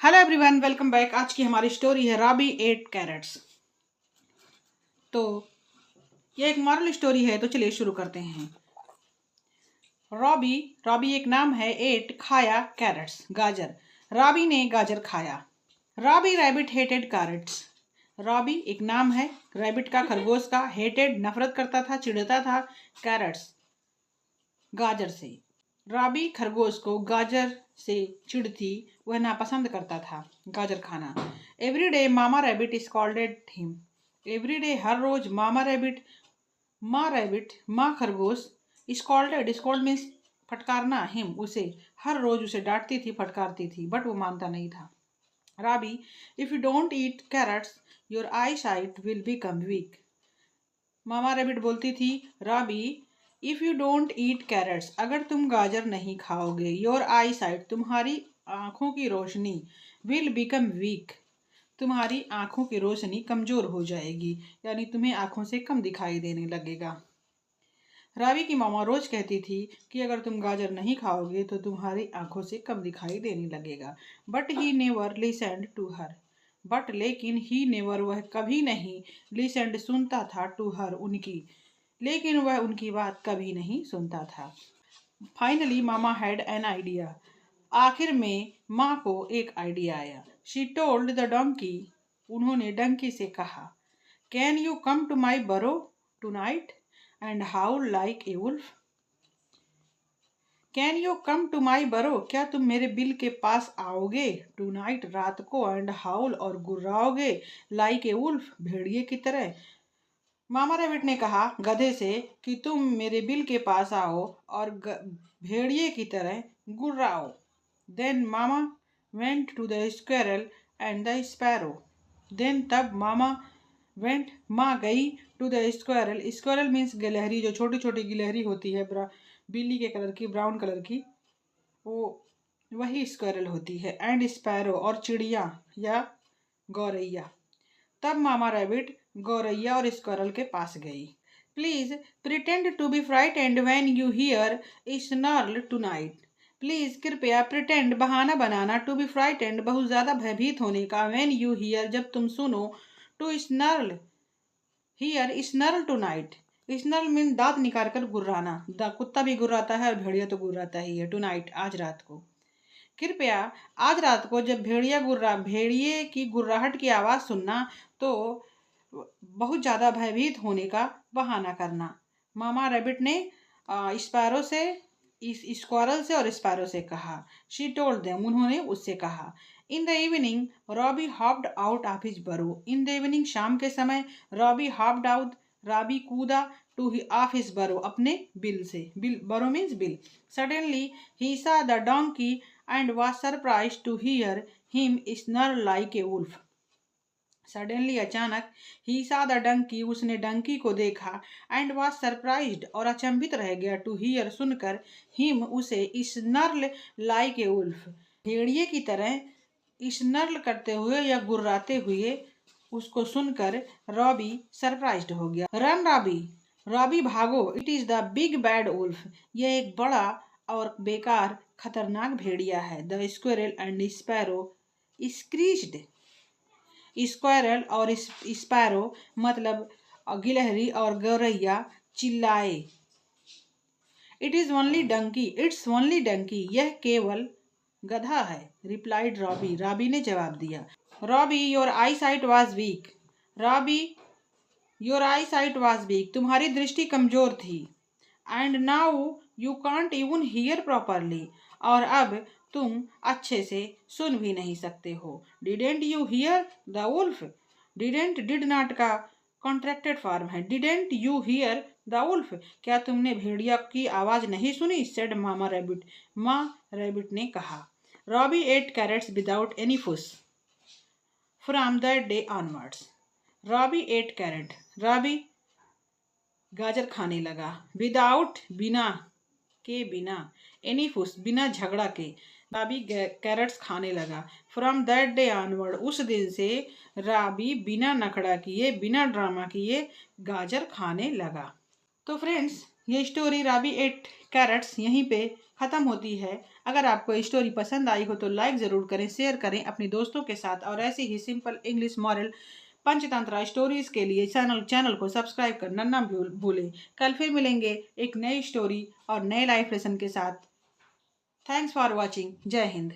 Hello everyone, welcome back. आज की हमारी स्टोरी है रॉबी एट कैरेट्स। तो ये एक मॉरल स्टोरी है, तो चलिए शुरू करते हैं। रॉबी रॉबी एक नाम है। एट खाया कैरेट्स गाजर। रॉबी ने गाजर खाया। Robbie rabbit hated carrots. Robbie एक नाम है, रैबिट का, खरगोश का। हेटेड नफरत करता था, चिढ़ता था, कैरेट्स गाजर से। रॉबी खरगोश को गाजर से चिढ़ थी, वह नापसंद करता था गाजर खाना। Every day mama rabbit scolded him. Every day हर रोज मामा रैबिट, माँ खरगोश, स्कॉल्ड मीन्स फटकारना, हिम उसे, हर रोज उसे डांटती थी, फटकारती थी, बट वो मानता नहीं था। Robbie, if you don't eat carrots your eyesight will become weak. Mama rabbit बोलती थी, Robbie if you don't eat carrots, अगर तुम गाजर नहीं खाओगे, योर आई साइट, तुम्हारी आंखों की रोशनी, विल बिकम वीक, तुम्हारी आंखों की रोशनी कमजोर हो जाएगी, यानी तुम्हें आंखों से कम दिखाई देने लगेगा। रॉबी की मामा रोज कहती थी कि अगर तुम गाजर नहीं खाओगे तो तुम्हारी आंखों से कम दिखाई देने लगेगा। But he never listened to her. But लेकिन ही नेवर, वह कभी नहीं, लिसेंड सुनता था, टू हर उनकी, लेकिन वह उनकी बात कभी नहीं सुनता था। Finally mama had an idea. आखिर में माँ को एक आइडिया आया। शी टोल्ड द डंकी, उन्होंने डंकी से कहा, can you come to my burrow tonight and howl like a wolf. Can you come to my burrow, क्या तुम मेरे बिल के पास आओगे, टू नाइट रात को, एंड हाउल और गुर्राओगे, लाइक ए वुल्फ भेड़िए की तरह। मामा रैबिट ने कहा गधे से कि तुम मेरे बिल के पास आओ और भेड़िए की तरह गुर्राओ। Then mama went to the squirrel and the sparrow. Then तब मामा वेंट, माँ गई, to the squirrel, squirrel means गिलहरी, जो छोटी छोटी गिलहरी होती है, बिल्ली के कलर की, ब्राउन कलर की, वो वही स्क्वेरल होती है। एंड स्पैरो, और चिड़िया या गौरैया। तब मामा रैबिट गौरैया और स्क्वेरल के पास गई। Please pretend to be frightened when you hear snarl tonight. Please कृपया, प्रिटेंड बहाना बनाना, टू बी फ्राइटेंड बहुत ज्यादा भयभीत होने का, व्हेन यू हियर जब तुम सुनो, to स्नर्ल here snarl tonight. स्नर्ल mean दांत निकाल कर गुर्राना। कुत्ता भी गुर्राता है और भेड़िया तो गुर्राता ही है। टुनाइट आज रात को। कृपया आज रात को जब भेड़िए की गुर्राहट की आवाज सुनना तो बहुत ज्यादा भयभीत होने का बहाना करना। मामा रैबिट ने स्पैरो से, स्क्वारल से और स्पैरो से कहा। शी टोल्ड देम, उन्होंने उससे कहा। In the evening Robbie hopped out of his बरो। इन द इवनिंग शाम के समय, रॉबी हॉप्ड आउट, रॉबी कूदा, टू ऑफ हिज बरो, अपने बिल से। बिल, बरो means bill. Suddenly he saw the donkey and was surprised to hear him snarl like a wolf. Suddenly अचानक, ही saw the donkey, उसने डंकी को देखा, and was surprised और अचंभित रह गया, to hear सुनकर, him उसे, snarl like a wolf भेड़िए की तरह snarl करते हुए या गुर्राते हुए, उसको सुनकर रॉबी सरप्राइज्ड हो गया। रन रॉबी, रॉबी भागो, it is the big bad wolf, यह एक बड़ा और बेकार खतरनाक भेड़िया है। The squirrel and sparrow screeched. Squirrel और स्पैरो मतलब गिलहरी और गौरैया चिल्लाए। It is only donkey, it's only donkey, यह केवल गधा है। रिप्लाइड रॉबी, रॉबी ने जवाब दिया। Robbie your I site was weak. Robbie your I site was weak, तुम्हारी दृष्टि कमजोर थी। And now you can't even here properly, और अब तुम अच्छे से सुन भी नहीं सकते हो। Didn't you hear the wolf, didn't did not का कॉन्ट्रैक्टेड फॉर्म है। Didn't you hear the wolf, क्या तुमने भेड़िया की आवाज नहीं सुनी, सेड मामा रैबिट, माँ रैबिट ने कहा। Robbie ate carrots without any fuss. From that day onwards Robbie ate carrot, Robbie गाजर खाने लगा, विदाउट बिना के, बिना, एनी फुस बिना झगड़ा के, रॉबी कैरेट्स खाने लगा। फ्रॉम दैट डे ऑनवर्ड, उस दिन से रॉबी बिना नखड़ा किए, बिना ड्रामा किए गाजर खाने लगा। तो फ्रेंड्स, ये स्टोरी राबी 8 कैरेट्स यहीं पे ख़त्म होती है। अगर आपको स्टोरी पसंद आई हो तो लाइक ज़रूर करें, शेयर करें अपने दोस्तों के साथ, और ऐसी ही simple English moral Panchatantra stories के लिए चैनल को सब्सक्राइब करना ना भूलें। कल फिर मिलेंगे एक नई स्टोरी और नए लाइफ लेसन के साथ। Thanks for watching. जय हिंद।